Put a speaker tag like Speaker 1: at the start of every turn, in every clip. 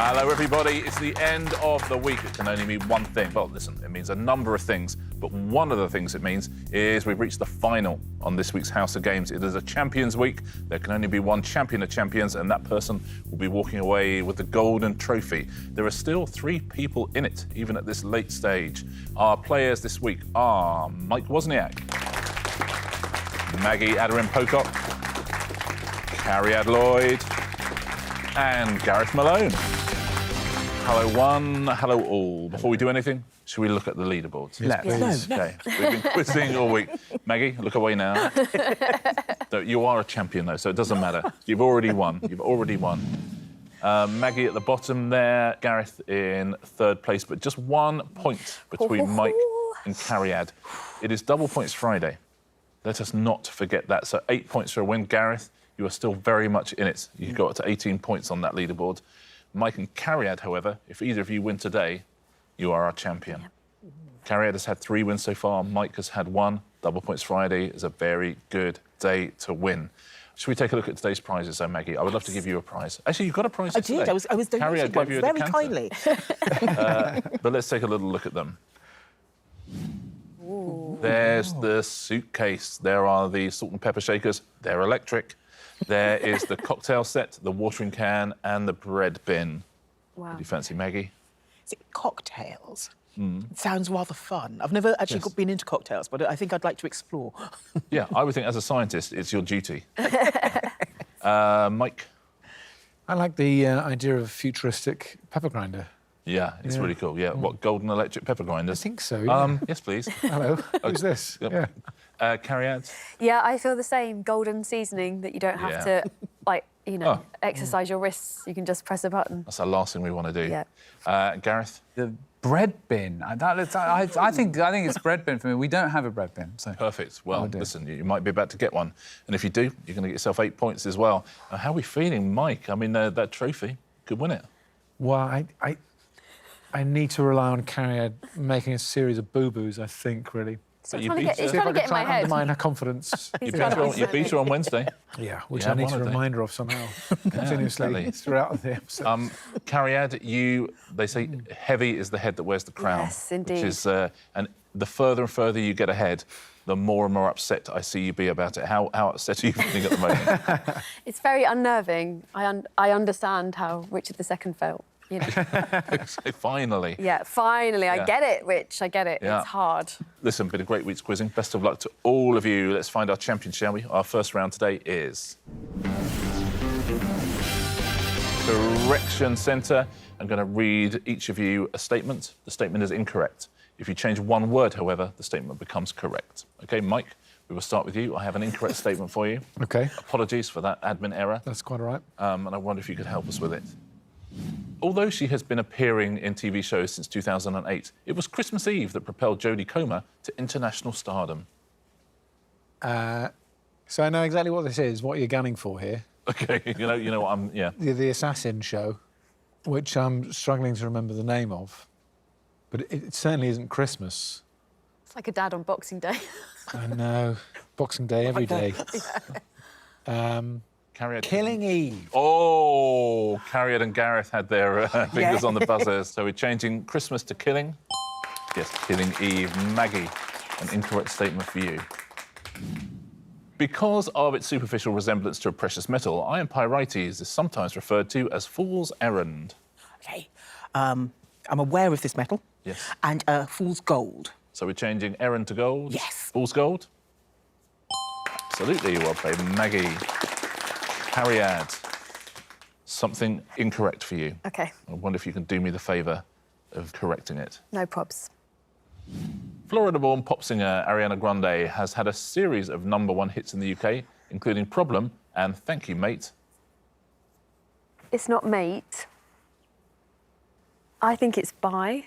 Speaker 1: Hello, everybody. It's the end of the week. It can only mean one thing. Well, listen, it means a number of things, but one of the things it means is we've reached the final on this week's House of Games. It is a Champions Week. There can only be one champion of champions, and that person will be walking away with the golden trophy. There are still 3 people in it, even at this late stage. Our players this week are Mike Wozniak, Maggie Aderin-Pocock, Cariad Lloyd, and Gareth Malone. Hello one, hello all. Before we do anything, should we look at the leaderboards?
Speaker 2: Yes, please.
Speaker 1: No. OK, we've been quizzing all week. Maggie, look away now. You are a champion, though, so it doesn't matter. You've already won. You've already won. Maggie at the bottom there, Gareth in 3rd place, but just 1 point between Mike and Cariad. It is double points Friday. Let us not forget that. So 8 points for a win. Gareth, you are still very much in it. You got to 18 points on that leaderboard. Mike and Cariad, however, if either of you win today, you are our champion. Cariad has had 3 wins so far. Mike has had 1. Double points Friday is a very good day to win. Should we take a look at today's prizes, though, Maggie? I would love to give you a prize. Actually, you've got a prize today.
Speaker 3: I did. I was donated one very kindly.
Speaker 1: But let's take a little look at them. There's the suitcase. There are the salt and pepper shakers. They're electric. There is the cocktail set, the watering can, and the bread bin.
Speaker 4: Wow.
Speaker 1: What do you fancy, Maggie?
Speaker 3: Is it cocktails? It sounds rather fun. I've never actually been into cocktails, but I think I'd like to explore.
Speaker 1: Yeah, I would think as a scientist, it's your duty. Mike?
Speaker 2: I like the idea of a futuristic pepper grinder.
Speaker 1: Yeah, it's really cool. Yeah, what, golden electric pepper grinders?
Speaker 2: I think so, yeah.
Speaker 1: Yes, please.
Speaker 2: Hello, who's this?
Speaker 1: Yep.
Speaker 2: Yeah.
Speaker 1: Cariad?
Speaker 4: Yeah, I feel the same. Golden seasoning that you don't have to, like, you know, exercise your wrists. You can just press a button.
Speaker 1: That's the last thing we want to do.
Speaker 4: Yeah.
Speaker 1: Gareth?
Speaker 5: The bread bin. I think it's bread bin for me. We don't have a bread bin, so...
Speaker 1: Perfect. Well, listen, you might be about to get one. And if you do, you're going to get yourself 8 points as well. How are we feeling, Mike? I mean, that trophy could win it.
Speaker 2: Well, I need to rely on Cariad making a series of boo-boos, I think, really.
Speaker 4: So he's trying to get in my head.
Speaker 2: Undermine her confidence.
Speaker 1: You beat her on Wednesday.
Speaker 2: Yeah, which I need to remind her of somehow, continuously throughout the episode.
Speaker 1: Cariad, they say heavy is the head that wears the crown.
Speaker 4: Yes, indeed.
Speaker 1: Which is, and the further and further you get ahead, the more and more upset I see you be about it. How upset are you feeling at the moment?
Speaker 4: It's very unnerving. I understand how Richard II felt. You know.
Speaker 1: So finally.
Speaker 4: Yeah, finally. I get it, Rich. I get it.
Speaker 1: Yeah.
Speaker 4: It's hard.
Speaker 1: Listen, been a great week's quizzing. Best of luck to all of you. Let's find our champion, shall we? Our first round today is... Correction Centre. I'm going to read each of you a statement. The statement is incorrect. If you change one word, however, the statement becomes correct. OK, Mike, we will start with you. I have an incorrect statement for you.
Speaker 2: OK.
Speaker 1: Apologies for that admin error.
Speaker 2: That's quite all right.
Speaker 1: And I wonder if you could help us with it. Although she has been appearing in TV shows since 2008, it was Christmas Eve that propelled Jodie Comer to international stardom.
Speaker 2: So I know exactly what this is, what you're gunning for here.
Speaker 1: OK, you know what I'm... Yeah.
Speaker 2: The Assassin show, which I'm struggling to remember the name of. But it certainly isn't Christmas.
Speaker 4: It's like a dad on Boxing Day.
Speaker 2: I know. Boxing Day every day.
Speaker 1: Cariad.
Speaker 2: Killing Eve.
Speaker 1: Oh, Cariad and Gareth had their fingers on the buzzers. So we're changing Christmas to Killing. Yes, Killing Eve. Maggie, an incorrect statement for you. Because of its superficial resemblance to a precious metal, iron pyrites is sometimes referred to as fool's errand.
Speaker 3: OK. I'm aware of this metal.
Speaker 1: Yes.
Speaker 3: And fool's gold.
Speaker 1: So we're changing errand to gold?
Speaker 3: Yes.
Speaker 1: Fool's gold? Absolutely. Well played, Maggie. Cariad, something incorrect for you.
Speaker 4: OK.
Speaker 1: I wonder if you can do me the favour of correcting it.
Speaker 4: No probs.
Speaker 1: Florida-born pop singer Ariana Grande has had a series of #1 hits in the UK, including Problem and Thank You, Mate.
Speaker 4: It's not Mate. I think it's Bye.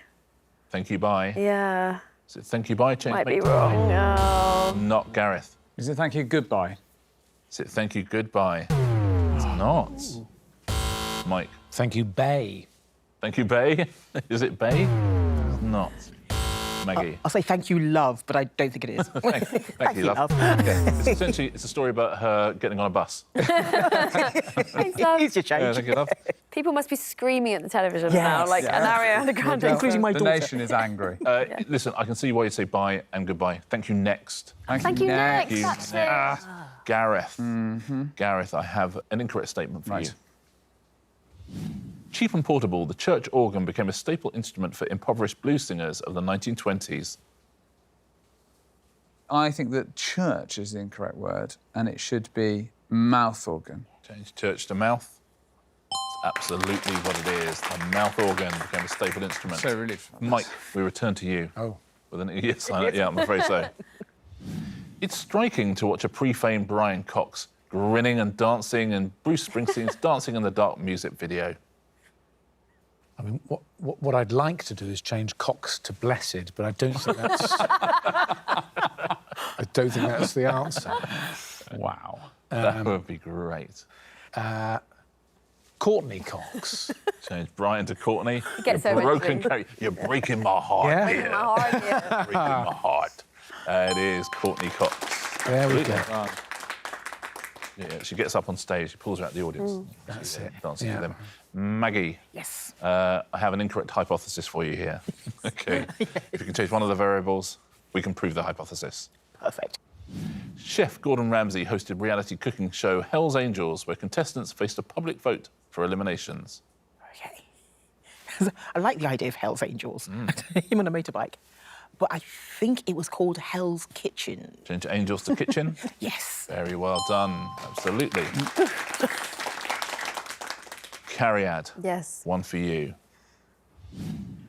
Speaker 1: Thank You, Bye.
Speaker 4: Yeah.
Speaker 1: Is it Thank You, Bye? Change
Speaker 4: Might
Speaker 1: Mate?
Speaker 4: be wrong. No.
Speaker 1: Not Gareth.
Speaker 5: Is it thank you, goodbye?
Speaker 1: Is it Thank You, Goodbye? It's not. Mike.
Speaker 2: Thank you, Bay.
Speaker 1: Thank You, Bay. Is it Bay? It's not. Maggie.
Speaker 3: I'll say thank you, love, but I don't think it is.
Speaker 1: Thank you, love. It's a story about her getting on a bus.
Speaker 4: Thanks, love.
Speaker 3: Here's your change.
Speaker 1: Yeah, thank you, love.
Speaker 4: People must be screaming at the television
Speaker 3: Yes.
Speaker 4: now, like an Ariana Grande.
Speaker 3: Including my
Speaker 5: The
Speaker 3: daughter.
Speaker 5: nation is angry.
Speaker 1: Listen, I can see why you say bye and goodbye. Thank you, next.
Speaker 4: Thank you, next.
Speaker 1: You
Speaker 4: That's it.
Speaker 1: next. Gareth. Gareth, I have an incorrect statement for you. Cheap and portable, the church organ became a staple instrument for impoverished blues singers of the 1920s.
Speaker 5: I think that church is the incorrect word, and it should be mouth organ.
Speaker 1: Change church to mouth. It's absolutely what it is. A mouth organ became a staple instrument.
Speaker 5: So relief.
Speaker 1: Mike, we return to you.
Speaker 2: Oh.
Speaker 1: With an yes on it. Yeah, I'm afraid so. It's striking to watch a pre-famed Brian Cox grinning and dancing and Bruce Springsteen's Dancing in the Dark music video.
Speaker 2: I mean, what I'd like to do is change Cox to blessed, but I don't think that's... I don't think that's the answer.
Speaker 5: Wow.
Speaker 1: That would be great.
Speaker 2: Courtney Cox.
Speaker 1: Change Brian to Courtney.
Speaker 4: gets
Speaker 1: You're
Speaker 4: so
Speaker 1: broken.
Speaker 4: eventually.
Speaker 1: You're breaking my heart.
Speaker 2: Yeah?
Speaker 1: Here.
Speaker 4: My heart, yeah.
Speaker 1: Breaking my heart. It is Courtney Cox.
Speaker 2: There we go.
Speaker 1: Yeah, she gets up on stage. She pulls her out of the audience.
Speaker 2: That's it.
Speaker 1: Dancing
Speaker 2: Yeah.
Speaker 1: with them. Maggie.
Speaker 3: Yes.
Speaker 1: I have an incorrect hypothesis for you here. OK. If you can change one of the variables, we can prove the hypothesis.
Speaker 3: Perfect.
Speaker 1: Chef Gordon Ramsay hosted reality cooking show Hell's Angels, where contestants faced a public vote for eliminations.
Speaker 3: OK. I like the idea of Hell's Angels. Him on a motorbike. But I think it was called Hell's Kitchen.
Speaker 1: Change Angels to kitchen.
Speaker 3: Yes.
Speaker 1: Very well done. Absolutely. Cariad.
Speaker 4: Yes.
Speaker 1: One for you.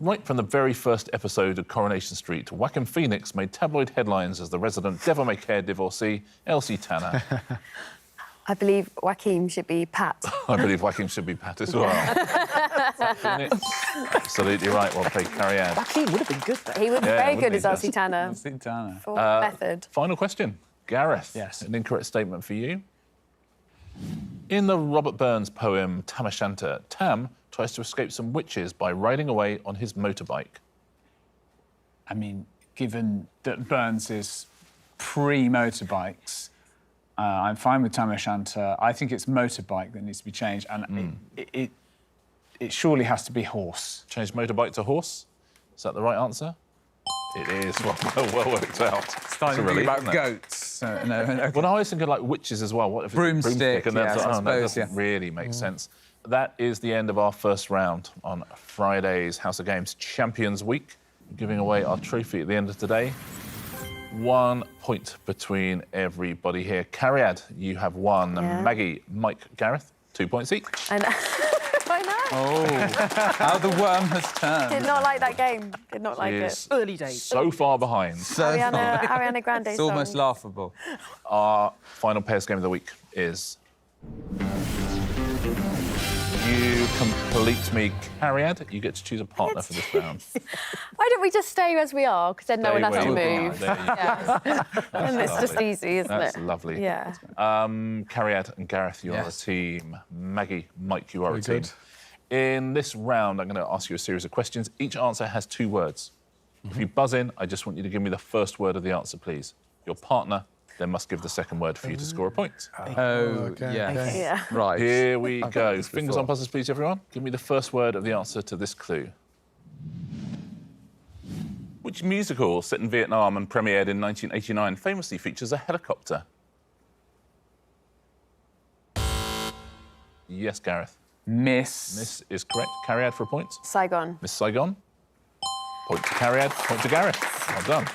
Speaker 1: Right from the very first episode of Coronation Street, Joaquin Phoenix made tabloid headlines as the resident devil-may-care divorcee, Elsie Tanner.
Speaker 4: I believe Joaquin should be Pat.
Speaker 1: I believe Joaquin should be Pat as well. Phoenix. Absolutely right. Well played, Cariad.
Speaker 3: Joaquin would have been good, though.
Speaker 4: He would be
Speaker 1: Yeah,
Speaker 4: very
Speaker 1: would
Speaker 4: good
Speaker 1: be,
Speaker 4: as Elsie
Speaker 1: yes.
Speaker 4: Tanner
Speaker 5: Santana.
Speaker 4: for method.
Speaker 1: Final question. Gareth.
Speaker 5: Yes.
Speaker 1: An incorrect statement for you. In the Robert Burns poem Tam O'Shanter, Tam tries to escape some witches by riding away on his motorbike.
Speaker 5: I mean, given that Burns is pre-motorbikes, I'm fine with Tam O'Shanter. I think it's motorbike that needs to be changed, and it surely has to be horse.
Speaker 1: Change motorbike to horse. Is that the right answer? It is. Well worked out.
Speaker 5: Starting to think about goats. No.
Speaker 1: Well, I was thinking like witches as well. What if it's a
Speaker 5: Broomstick,
Speaker 1: And then
Speaker 5: yes,
Speaker 1: I thought,
Speaker 5: I
Speaker 1: oh, no, that
Speaker 5: suppose,
Speaker 1: doesn't really make sense. That is the end of our first round on Friday's House of Games Champions Week. Giving away our trophy at the end of today. 1 point between everybody here. Cariad, you have one.
Speaker 4: Yeah.
Speaker 1: Maggie, Mike, Gareth, 2 points each.
Speaker 4: I know. I know.
Speaker 5: Oh, how the worm has turned.
Speaker 4: Did not like that game. Did not like
Speaker 1: Is
Speaker 4: it.
Speaker 3: Early days.
Speaker 1: So far behind.
Speaker 4: Ariana Grande
Speaker 5: It's almost
Speaker 4: song.
Speaker 5: laughable.
Speaker 1: Our final pairs game of the week is... You complete me, Cariad. You get to choose a partner for this round.
Speaker 4: Why don't we just stay as we are? Because then no
Speaker 1: Stay
Speaker 4: one has to
Speaker 1: where you are.
Speaker 4: move.
Speaker 1: There you go.
Speaker 4: Yeah. And it's just
Speaker 1: lovely.
Speaker 4: easy, isn't
Speaker 1: That's
Speaker 4: it?
Speaker 1: lovely.
Speaker 4: Yeah.
Speaker 1: Cariad and Gareth, you are
Speaker 5: Yes.
Speaker 1: a team. Maggie, Mike, you are
Speaker 2: Very
Speaker 1: a team.
Speaker 2: good.
Speaker 1: In this round, I'm going to ask you a series of questions. Each answer has 2 words. If you buzz in, I just want you to give me the first word of the answer, please. Your partner then must give the second word for you to score a point.
Speaker 5: Oh,
Speaker 2: okay,
Speaker 5: yes.
Speaker 2: okay.
Speaker 4: Yeah.
Speaker 5: Right.
Speaker 1: Here we go.
Speaker 2: this
Speaker 1: Fingers
Speaker 2: before.
Speaker 1: on buzzers, please, everyone. Give me the first word of the answer to this clue. Which musical set in Vietnam and premiered in 1989 famously features a helicopter? Yes, Gareth.
Speaker 5: Miss.
Speaker 1: This is correct. Cariad for a point.
Speaker 4: Saigon.
Speaker 1: Miss Saigon. Point to Cariad, point to Gareth. Well done.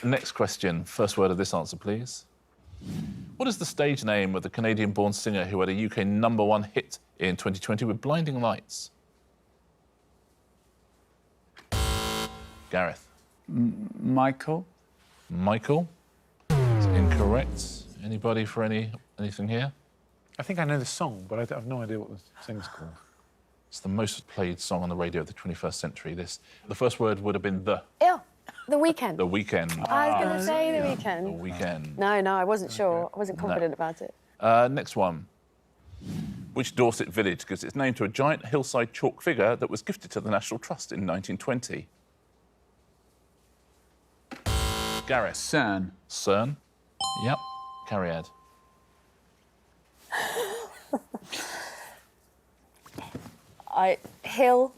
Speaker 1: Next question. First word of this answer, please. What is the stage name of the Canadian-born singer who had a UK #1 hit in 2020 with Blinding Lights? Gareth.
Speaker 5: Michael.
Speaker 1: Michael. That's incorrect. Anybody for anything here?
Speaker 2: I think I know the song, but I have no idea what the singer's called.
Speaker 1: It's the most played song on the radio of the 21st century. The first word would have been the.
Speaker 4: Ew. The Weekend.
Speaker 1: The Weekend.
Speaker 4: I was going to say The
Speaker 1: The
Speaker 4: Weekend.
Speaker 1: Weekend.
Speaker 4: No, I wasn't sure. I wasn't confident about it.
Speaker 1: Next one. Which Dorset village gives its name to a giant hillside chalk figure that was gifted to the National Trust in 1920? Gareth.
Speaker 5: CERN.
Speaker 1: CERN. Yep. Cariad.
Speaker 4: Hill.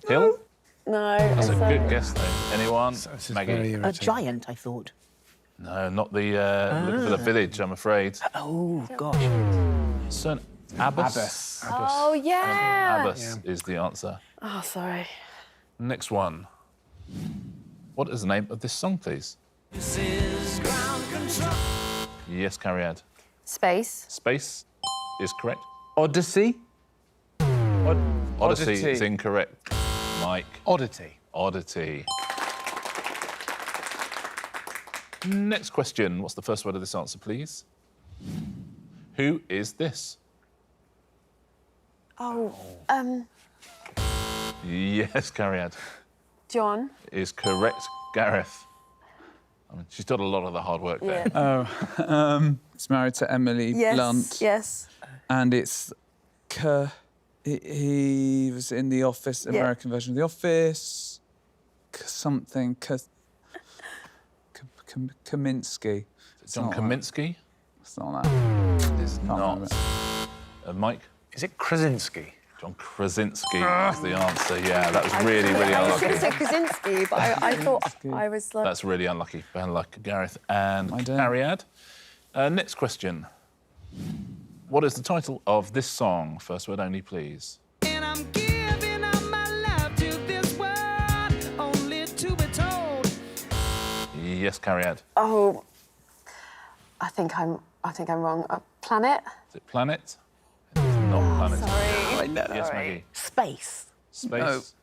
Speaker 1: Hill.
Speaker 4: No.
Speaker 1: That's a good guess, though. Anyone?
Speaker 2: This is
Speaker 1: Maggie.
Speaker 2: very
Speaker 3: A
Speaker 2: irritating.
Speaker 3: giant, I thought.
Speaker 1: No, not the look for the village, I'm afraid.
Speaker 3: Oh, gosh.
Speaker 1: CERN. Abbas.
Speaker 5: Abbas.
Speaker 4: Oh, yeah.
Speaker 1: Abbas is the answer.
Speaker 4: Oh, sorry.
Speaker 1: Next one. What is the name of this song, please? Yes, Cariad.
Speaker 4: Space.
Speaker 1: Space is correct.
Speaker 5: Odyssey.
Speaker 1: Odyssey is incorrect. Mike.
Speaker 2: Oddity.
Speaker 1: Oddity. Next question. What's the first word of this answer, please? Who is this?
Speaker 4: Oh,
Speaker 1: Yes, Cariad
Speaker 4: John.
Speaker 1: is correct. Gareth. I mean, she's done a lot of the hard work there.
Speaker 4: Yeah.
Speaker 5: It's married to Emily
Speaker 4: Yes.
Speaker 5: Blunt.
Speaker 4: Yes.
Speaker 5: And it's he was in The Office, American version of The Office. Kaminsky.
Speaker 1: John Kaminsky
Speaker 5: It's not that.
Speaker 1: is not. Mike?
Speaker 2: Is it Krasinski?
Speaker 1: John Krasinski is the answer. Yeah, that was really, really
Speaker 4: I was going to
Speaker 1: unlucky.
Speaker 4: say Krasinski, but I thought I was like...
Speaker 1: That's really unlucky. Bad luck, Gareth and
Speaker 5: I don't.
Speaker 1: Cariad. Next question. What is the title of this song? First word only, please.
Speaker 6: And I'm giving up my love to this world, only to be told.
Speaker 1: Yes, Cariad.
Speaker 4: Oh, I think I'm wrong. Planet?
Speaker 1: Is it Planet? It's not Planet.
Speaker 4: Sorry.
Speaker 5: I know.
Speaker 1: Yes, Maggie.
Speaker 3: Space.
Speaker 1: Space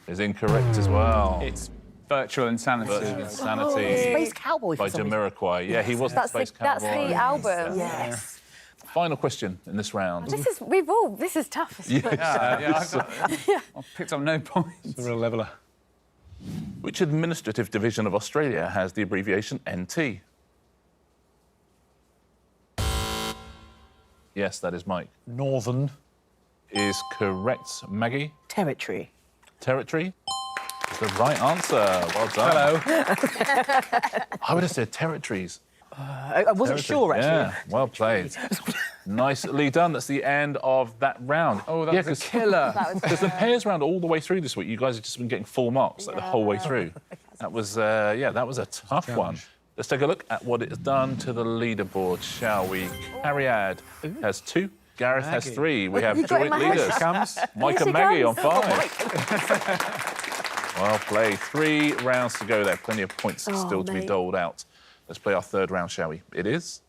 Speaker 1: is incorrect as well.
Speaker 5: It's Virtual Insanity.
Speaker 1: Virtual Insanity
Speaker 3: Space Cowboy
Speaker 1: by
Speaker 3: for some reason.
Speaker 1: Jamiroquai. Yeah, he was the
Speaker 4: That's
Speaker 1: Space
Speaker 4: that's
Speaker 1: Cowboy.
Speaker 4: the album.
Speaker 3: Yes.
Speaker 1: Final question in this round.
Speaker 4: This is tough. Isn't it?
Speaker 5: I picked up no points.
Speaker 2: The real leveller.
Speaker 1: Which administrative division of Australia has the abbreviation NT? Yes, that is Mike.
Speaker 2: Northern.
Speaker 1: Is correct. Maggie?
Speaker 3: Territory.
Speaker 1: Territory is the right answer. Well done. Hello. I would have said territories.
Speaker 3: I wasn't sure, actually.
Speaker 1: Yeah, well played. Nicely done. That's the end of that round.
Speaker 5: Oh, that was a killer.
Speaker 1: Because the pairs round all the way through this week, you guys have just been getting full marks like the whole way through. That was, that was a tough one. Let's take a look at what it's done to the leaderboard, shall we? Cariad has 2. Gareth has 3. We have
Speaker 4: You got in
Speaker 1: joint
Speaker 4: my head.
Speaker 1: leaders. Mike
Speaker 4: Here
Speaker 1: and
Speaker 4: she
Speaker 1: Maggie on
Speaker 4: comes.
Speaker 1: 5. Well played. 3 rounds to go there. Plenty of points still to be
Speaker 4: mate.
Speaker 1: doled out. Let's play our third round, shall we? It is.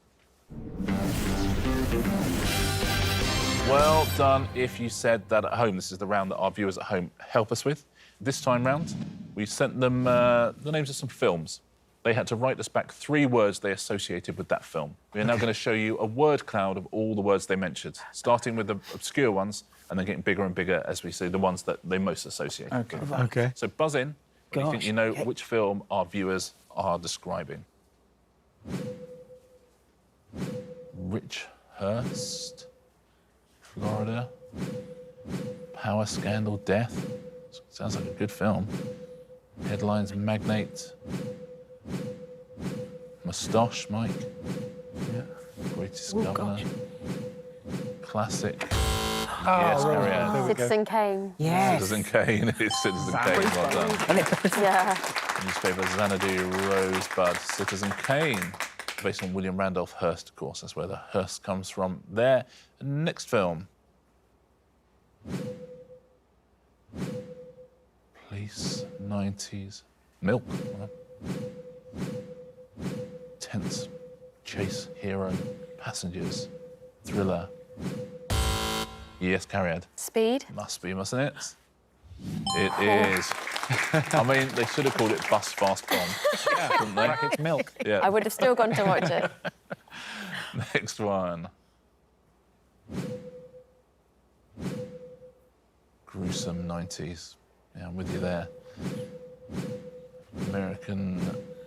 Speaker 1: Well done if you said that at home. This is the round that our viewers at home help us with. This time round, we sent them the names of some films. They had to write us back 3 words they associated with that film. We are now going to show you a word cloud of all the words they mentioned, starting with the obscure ones and then getting bigger and bigger as we see the ones that they most associate.
Speaker 5: Okay.
Speaker 2: Okay.
Speaker 1: So buzz in when you think
Speaker 3: Gosh,
Speaker 1: you know
Speaker 3: okay.
Speaker 1: which film our viewers are describing. Richhurst, Florida, power scandal, death. Sounds like a good film. Headlines: magnate, moustache, Mike. Yeah. Greatest governor. Classic. Yes, Cariad.
Speaker 4: Citizen Kane.
Speaker 3: Yes.
Speaker 1: Citizen Kane is Citizen Kane. Well done.
Speaker 4: Yeah.
Speaker 1: Newspaper Xanadu Rosebud, Citizen Kane, based on William Randolph Hearst, of course. That's where the Hearst comes from there. Next film. Police, 90s. Milk. Tense. Chase, hero. Passengers. Thriller. Yes, Cariad.
Speaker 4: Speed.
Speaker 1: Must be, mustn't it? It is. I mean, they should have called it Bus Fast Bomb, couldn't they?
Speaker 2: It's milk.
Speaker 1: Yeah.
Speaker 4: I would have still gone to watch it.
Speaker 1: Next one. Gruesome 90s. Yeah, I'm with you there. American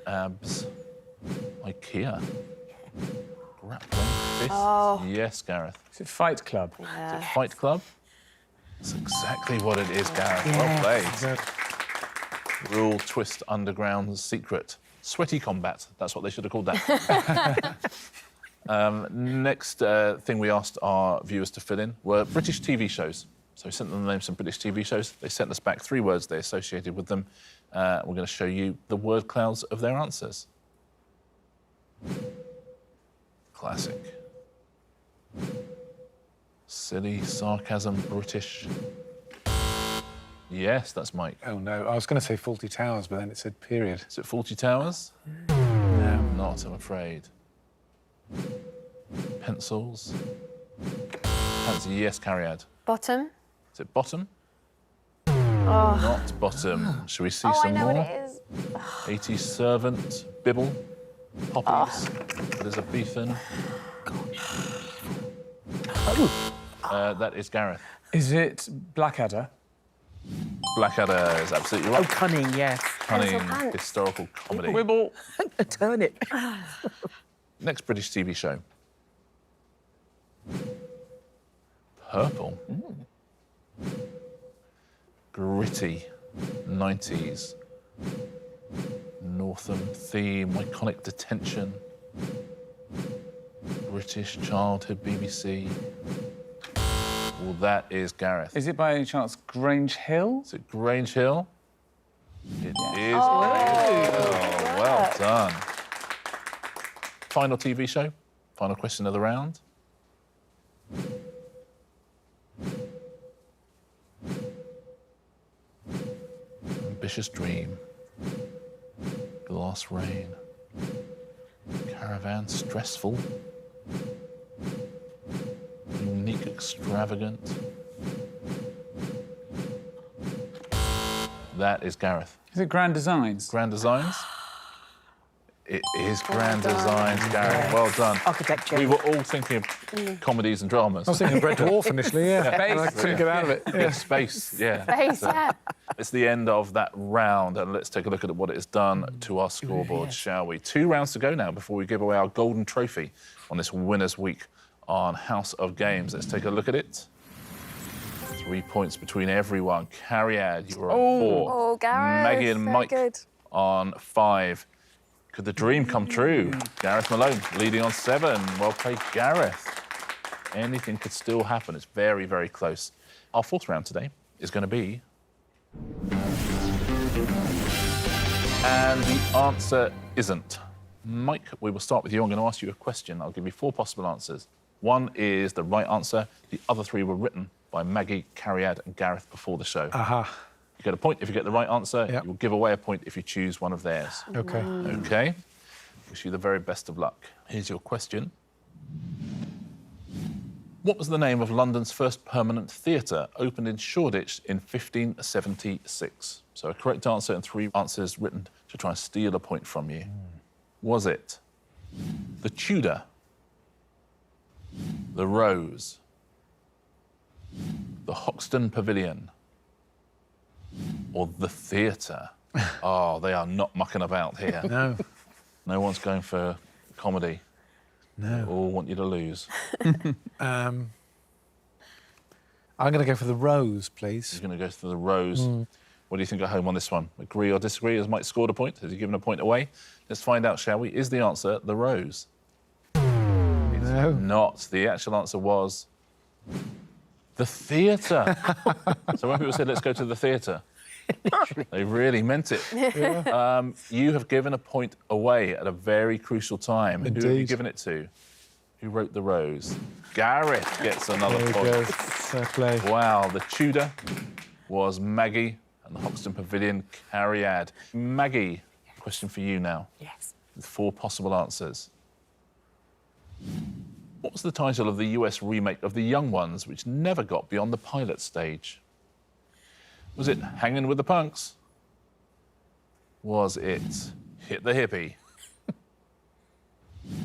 Speaker 1: abs. IKEA. Grappling fists.
Speaker 4: Oh.
Speaker 1: Yes, Gareth.
Speaker 5: Is it Fight Club?
Speaker 1: Is it Fight Club? That's exactly what it is, Gareth. Well played. Rule Twist Underground Secret. Sweaty combat. That's what they should have called that. Next thing we asked our viewers to fill in were British TV shows. So we sent them the names of British TV shows. They sent us back 3 words they associated with them. We're going to show you the word clouds of their answers. Classic. Silly, sarcasm, British. Yes, that's Mike.
Speaker 2: Oh, no. I was going to say Fawlty Towers, but then it said period.
Speaker 1: Is it Fawlty Towers? No. Not, I'm afraid. Pencils. Fancy yes, Cariad.
Speaker 4: Bottom.
Speaker 1: Is it bottom?
Speaker 4: Oh.
Speaker 1: Not bottom. Shall we see
Speaker 4: I
Speaker 1: some
Speaker 4: know
Speaker 1: more?
Speaker 4: what it is.
Speaker 1: 80 servant, bibble, poppies. There's a beefin. That is Gareth.
Speaker 5: Is it Blackadder?
Speaker 1: Blackadder is absolutely
Speaker 3: Oh,
Speaker 1: right.
Speaker 3: cunning, yes.
Speaker 1: Cunning
Speaker 4: pants.
Speaker 1: historical comedy.
Speaker 5: Wibble.
Speaker 3: A turnip.
Speaker 1: Next British TV show. Purple. Gritty 90s. Northam theme, iconic detention. British childhood BBC. Well, that is Gareth.
Speaker 5: Is it by any chance Grange Hill?
Speaker 1: Is it Grange Hill? It is Grange Hill. Well done. Final TV show. Final question of the round. Ambitious Dream. Glass Rain. Caravan Stressful. Unique Extravagant. That is Gareth.
Speaker 5: Is it Grand Designs?
Speaker 1: Grand Designs. It is Grand Designs, Gareth. Well done.
Speaker 3: Architecture.
Speaker 1: We were all thinking of comedies and dramas.
Speaker 2: I was thinking Red Dwarf initially, yeah.
Speaker 5: Space.
Speaker 2: And I couldn't get out of it.
Speaker 1: Yeah, space, yeah.
Speaker 4: Face, yeah.
Speaker 1: It's the end of that round, and let's take a look at what it has done to our scoreboard, shall we? 2 rounds to go now before we give away our golden trophy on this Winners' Week on House of Games. Let's take a look at it. 3 points between everyone. Cariad, you were on 4.
Speaker 4: Oh, Gareth.
Speaker 1: Maggie and
Speaker 4: so
Speaker 1: Mike
Speaker 4: good.
Speaker 1: on 5. Could the dream come true? Gareth Malone leading on 7. Well played, Gareth. Anything could still happen. It's very, very close. Our 4th round today is going to be... And the answer isn't. Mike, we will start with you. I'm going to ask you a question. I'll give you 4 possible answers. 1 is the right answer. The other 3 were written by Maggie, Cariad and Gareth before the show.
Speaker 2: Aha.
Speaker 1: You get a point if you get the right answer.
Speaker 2: Yep.
Speaker 1: You will give away a point if you choose one of theirs.
Speaker 2: OK.
Speaker 1: OK? Wish you the very best of luck. Here's your question. What was the name of London's first permanent theatre, opened in Shoreditch in 1576? So a correct answer and 3 answers written to try and steal a point from you. Was it the Tudor, the Rose, the Hoxton Pavilion, or the theatre? Oh, they are not mucking about here.
Speaker 2: No.
Speaker 1: No one's going for comedy.
Speaker 2: No.
Speaker 1: They all want you to lose.
Speaker 2: I'm going to go for the Rose, please.
Speaker 1: He's going to go for the Rose. What do you think at home on this one? Agree or disagree? Has Mike scored a point? Has he given a point away? Let's find out, shall we? Is the answer the Rose?
Speaker 2: No.
Speaker 1: Not. The actual answer was the theatre. So when people said, let's go to the theatre, they really meant it.
Speaker 2: Yeah.
Speaker 1: You have given a point away at a very crucial time. Who have you
Speaker 2: Indeed.
Speaker 1: given it to? Who wrote the Rose? Gareth gets another
Speaker 2: There we
Speaker 1: point.
Speaker 2: go. Fair play.
Speaker 1: Wow, the Tudor was Maggie and the Hoxton Pavilion, Cariad. Maggie, question for you now,
Speaker 3: Yes.
Speaker 1: with 4 possible answers. What was the title of the US remake of The Young Ones, which never got beyond the pilot stage? Was it Hangin' with the Punks? Was it Hit the Hippie?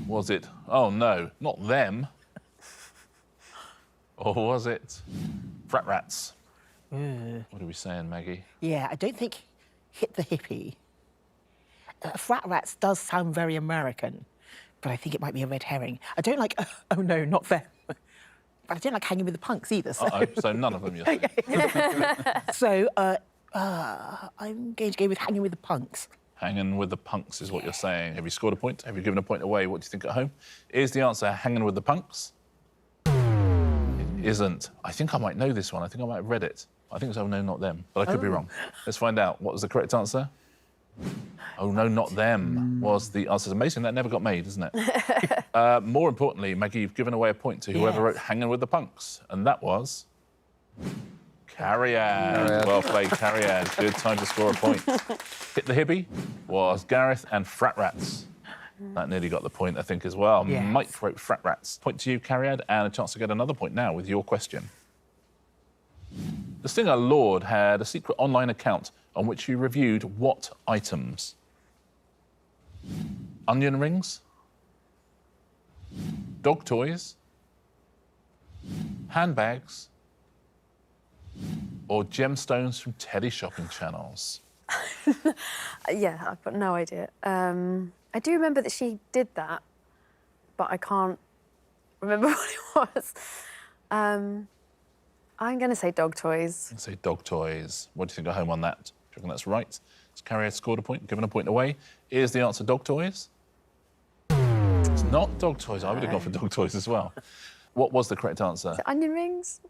Speaker 1: Was it, oh no, not them? Or was it Frat Rats? What are we saying, Maggie?
Speaker 3: Yeah, I don't think Hit the Hippie. Frat Rats does sound very American, but I think it might be a red herring. I don't like, oh no, not them. But I don't like Hanging with the Punks either. So,
Speaker 1: So none of them, you're saying.
Speaker 3: so I'm going to go with Hanging with the Punks.
Speaker 1: Hanging with the punks is what you're saying. Have you scored a point? Have you given a point away? What do you think at home? Is the answer hanging with the punks? It isn't. I think I might know this one. I think I might have read it. I think it's Oh No, Not Them, but I could be wrong. Let's find out. What was the correct answer? Oh No, Not Them was the answer. It's amazing that never got made, isn't it? More importantly, Maggie, you've given away a point to whoever wrote Hanging with the Punks, and that was Cariad. Well played, Cariad. Good time to score a point. Hit the Hibby was Gareth and Frat Rats. That nearly got the point, I think, as well.
Speaker 3: Yes.
Speaker 1: Mike wrote Frat Rats. Point to you, Cariad, and a chance to get another point now with your question. The singer Lord had a secret online account on which he reviewed what items? Onion rings? Dog toys? Handbags? Or gemstones from teddy shopping channels?
Speaker 4: Yeah, I've got no idea. I do remember that she did that, but I can't remember what it was. I'm going to say dog toys.
Speaker 1: Let's say dog toys. What do you think at home on that? Do you reckon that's right? Has Cariad scored a point, given a point away? Is the answer dog toys? It's not dog toys. I would have gone for dog toys as well. What was the correct answer?
Speaker 4: Is it onion rings?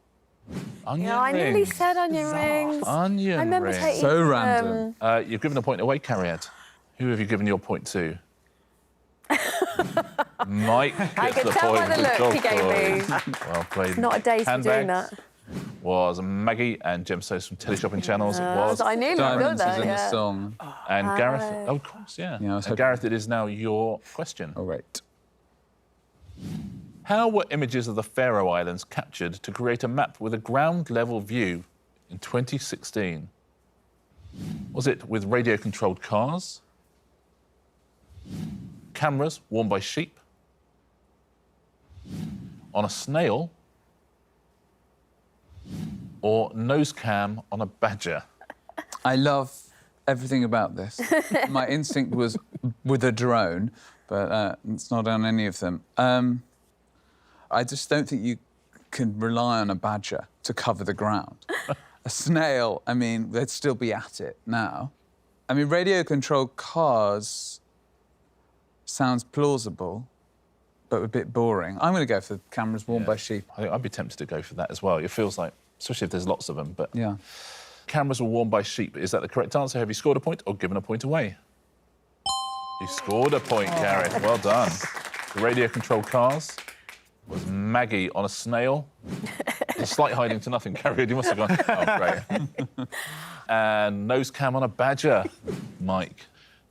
Speaker 1: Onion
Speaker 4: Yeah, I nearly
Speaker 1: rings.
Speaker 4: said onion rings.
Speaker 1: Onion
Speaker 4: I remember
Speaker 1: rings.
Speaker 4: taking
Speaker 5: So random.
Speaker 1: You've given a point away, Cariad. Who have you given your point to? Mike gets
Speaker 4: I could
Speaker 1: the
Speaker 4: tell
Speaker 1: point
Speaker 4: by the
Speaker 1: with
Speaker 4: look
Speaker 1: dog
Speaker 4: he gave
Speaker 1: toys.
Speaker 4: me.
Speaker 1: Well played.
Speaker 4: Not a day for doing
Speaker 1: Handbags
Speaker 4: that.
Speaker 1: was Maggie, and gemstones from tele shopping channels was.
Speaker 4: I nearly got
Speaker 5: Diamonds
Speaker 4: that.
Speaker 5: is in the
Speaker 4: Yeah.
Speaker 5: song.
Speaker 1: And Gareth, oh, of course, yeah.
Speaker 5: Yeah, I was
Speaker 1: And
Speaker 5: hoping-
Speaker 1: Gareth, it is now your question.
Speaker 5: Oh, right.
Speaker 1: How were images of the Faroe Islands captured to create a map with a ground-level view in 2016? Was it with radio-controlled cars? Cameras worn by sheep? On a snail? Or nose cam on a badger?
Speaker 5: I love everything about this. My instinct was with a drone, but it's not on any of them. I just don't think you can rely on a badger to cover the ground. A snail, I mean, they'd still be at it now. I mean, radio-controlled cars sounds plausible, but a bit boring. I'm going to go for cameras worn by sheep.
Speaker 1: I think I'd be tempted to go for that as well. It feels like, especially if there's lots of them, but
Speaker 5: Yeah.
Speaker 1: cameras were worn by sheep. Is that the correct answer? Have you scored a point or given a point away? You scored a point, Gareth. Well done. The radio-controlled cars was Maggie on a snail. A slight hiding to nothing, Cariad. You must have gone, oh, great. And nose cam on a badger, Mike.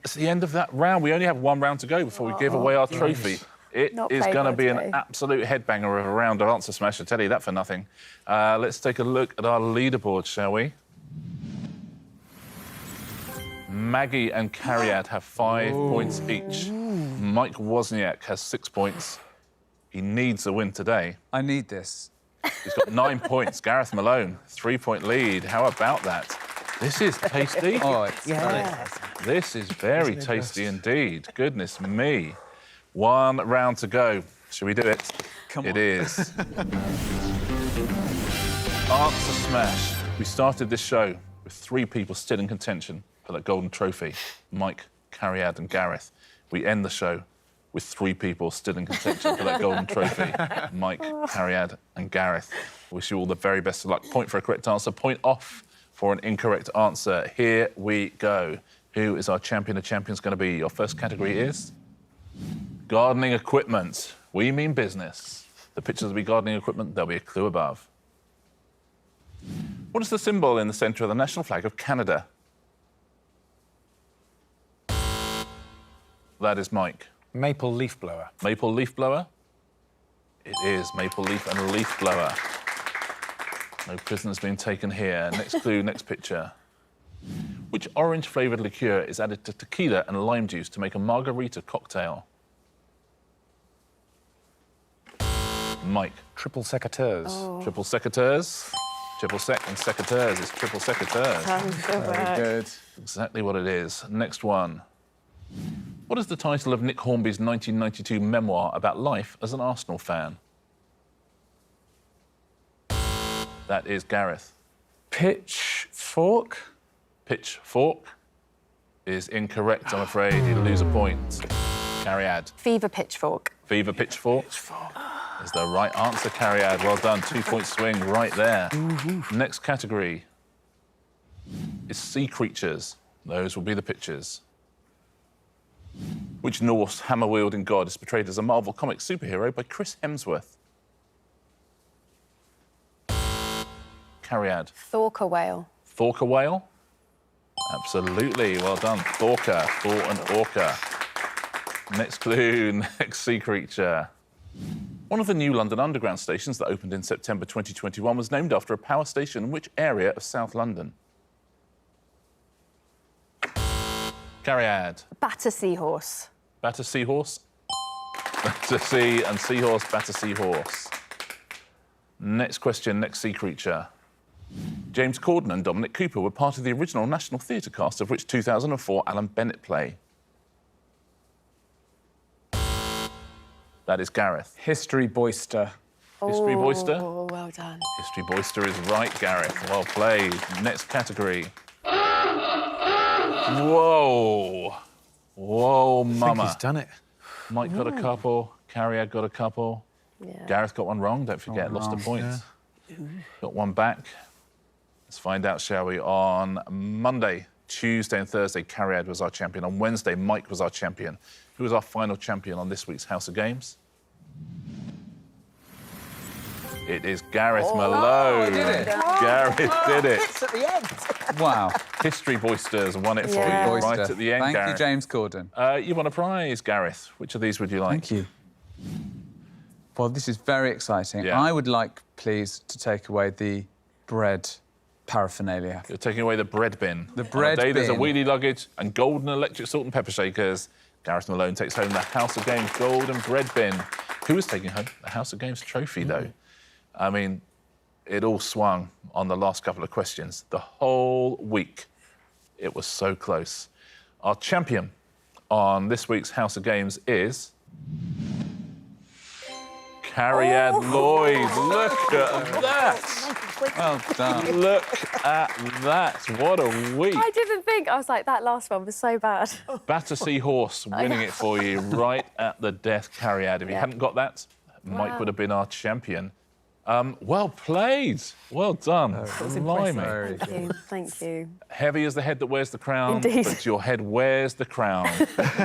Speaker 1: It's the end of that round. We only have one round to go before we give away our trophy. It
Speaker 4: Not
Speaker 1: is
Speaker 4: played
Speaker 1: going to
Speaker 4: well
Speaker 1: be an
Speaker 4: today.
Speaker 1: absolute headbanger of a round of Answer Smash. I tell you that for nothing. Let's take a look at our leaderboard, shall we? Maggie and Cariad have 5 points each. Mike Wozniak has 6 points. He needs a win today.
Speaker 5: I need this.
Speaker 1: He's got 9 points. Gareth Malone, 3-point lead. How about that? This is tasty.
Speaker 5: Oh, it's
Speaker 3: Yes.
Speaker 1: This is very tasty indeed. Goodness me. 1 round to go. Shall we do it?
Speaker 5: Come
Speaker 1: It
Speaker 5: on.
Speaker 1: is. Answer Smash. We started this show with 3 people still in contention for that golden trophy. Mike, Cariad and Gareth. We end the show with 3 people still in contention for that golden trophy. Mike, Cariad and Gareth. Wish you all the very best of luck. Point for a correct answer, point off for an incorrect answer. Here we go. Who is our champion of champions going to be? Your first category is gardening equipment. We mean business. The pictures will be gardening equipment. There'll be a clue above. What is the symbol in the centre of the national flag of Canada? That is Mike.
Speaker 2: Maple leaf blower.
Speaker 1: Maple leaf blower? It is maple leaf and leaf blower. No prisoners being taken here. Next clue, next picture. Which orange-flavoured liqueur is added to tequila and lime juice to make a margarita cocktail? Mike.
Speaker 2: Triple secateurs.
Speaker 1: Triple secateurs. Triple sec and secateurs. It's triple secateurs.
Speaker 5: very good.
Speaker 1: Exactly what it is. Next one. What is the title of Nick Hornby's 1992 memoir about life as an Arsenal fan? That is Gareth.
Speaker 5: Pitchfork?
Speaker 1: Pitchfork? is incorrect, I'm afraid. You lose a point. Cariad.
Speaker 4: Fever pitchfork.
Speaker 1: Fever pitchfork is the right answer, Cariad. Well done. 2-point swing right there. Next category is sea creatures. Those will be the pictures. Which Norse hammer-wielding god is portrayed as a Marvel comic superhero by Chris Hemsworth? Cariad.
Speaker 4: Thorca whale.
Speaker 1: Thorca whale? Absolutely. Well done. Thorca. Thor and orca. Next clue, next sea creature. One of the new London Underground stations that opened in September 2021 was named after a power station in which area of South London? Cariad.
Speaker 4: Batter seahorse.
Speaker 1: Batter seahorse? Batter sea and seahorse, batter seahorse. Next question, next sea creature. James Corden and Dominic Cooper were part of the original National Theatre cast of which 2004 Alan Bennett play? That is Gareth.
Speaker 5: History Boyster.
Speaker 1: History Boyster?
Speaker 4: Oh, well done.
Speaker 1: History Boyster is right, Gareth. Well played. Next category. Whoa. Whoa,
Speaker 2: I think
Speaker 1: mama.
Speaker 2: he's done it.
Speaker 1: Mike got a couple. Cariad got a couple.
Speaker 4: Yeah.
Speaker 1: Gareth got one wrong. Don't forget, lost a point. Got one back. Let's find out, shall we? On Monday, Tuesday and Thursday, Cariad was our champion. On Wednesday, Mike was our champion. Who was our final champion on this week's House of Games? It is Gareth Malone.
Speaker 5: did it?
Speaker 1: Gareth did it.
Speaker 3: It's at the end.
Speaker 5: Wow.
Speaker 1: History Boysters won it for
Speaker 4: Yeah.
Speaker 1: you
Speaker 5: Boyster.
Speaker 1: right at the end,
Speaker 5: Thank
Speaker 1: Gareth.
Speaker 5: you, James Corden.
Speaker 1: You won a prize, Gareth. Which of these would you like?
Speaker 5: Thank you. Well, this is very exciting.
Speaker 1: Yeah.
Speaker 5: I would like, please, to take away the bread paraphernalia.
Speaker 1: You're taking away the bread bin.
Speaker 5: The bread
Speaker 1: On a day there's a
Speaker 5: bin.
Speaker 1: wheelie luggage and golden electric salt and pepper shakers. Gareth Malone takes home the House of Games golden bread bin. Who is taking home the House of Games trophy, though? I mean, it all swung on the last couple of questions. The whole week, it was so close. Our champion on this week's House of Games is Cariad Lloyd. Look at that.
Speaker 5: Well done.
Speaker 1: Look at that. What a week.
Speaker 4: I didn't think. I was like, that last one was so bad.
Speaker 1: Battersea Horse winning it for you right at the death, Cariad. If you hadn't got that, Mike
Speaker 4: Wow.
Speaker 1: would have been our champion. Well played. Well done. Blimey.
Speaker 4: Thank you. Thank you.
Speaker 1: Heavy is the head that wears the crown,
Speaker 4: Indeed.
Speaker 1: but your head wears the crown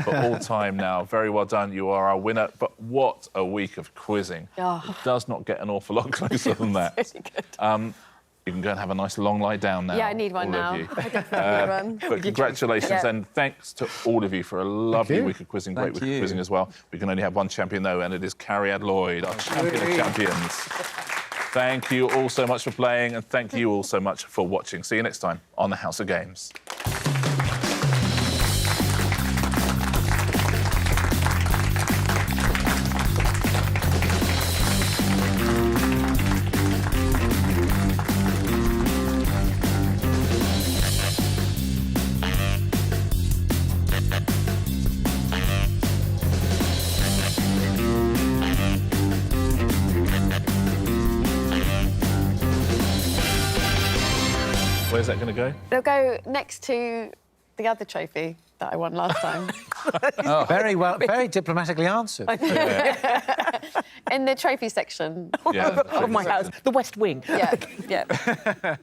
Speaker 1: for all time now. Very well done. You are our winner. But what a week of quizzing.
Speaker 4: Oh.
Speaker 1: It does not get an awful lot closer than that.
Speaker 4: Really good.
Speaker 1: You can go and have a nice long lie down now.
Speaker 4: Yeah, I need one
Speaker 1: all of
Speaker 4: now.
Speaker 1: you.
Speaker 4: I definitely need one.
Speaker 1: But congratulations
Speaker 4: Yeah.
Speaker 1: and thanks to all of you for a lovely
Speaker 2: you.
Speaker 1: week of quizzing. Great
Speaker 5: Thank
Speaker 1: week
Speaker 5: you.
Speaker 1: of quizzing as well. We can only have one champion though, and it is Cariad Lloyd, our champion of champions. Thank you all so much for playing, and thank you all so much for watching. See you next time on the House of Games. Where's that going to go?
Speaker 4: They'll go next to the other trophy that I won last time.
Speaker 2: Very well, very diplomatically answered.
Speaker 4: In the trophy section.
Speaker 1: Yeah,
Speaker 3: Of my house, the West Wing.
Speaker 4: Yeah, yeah.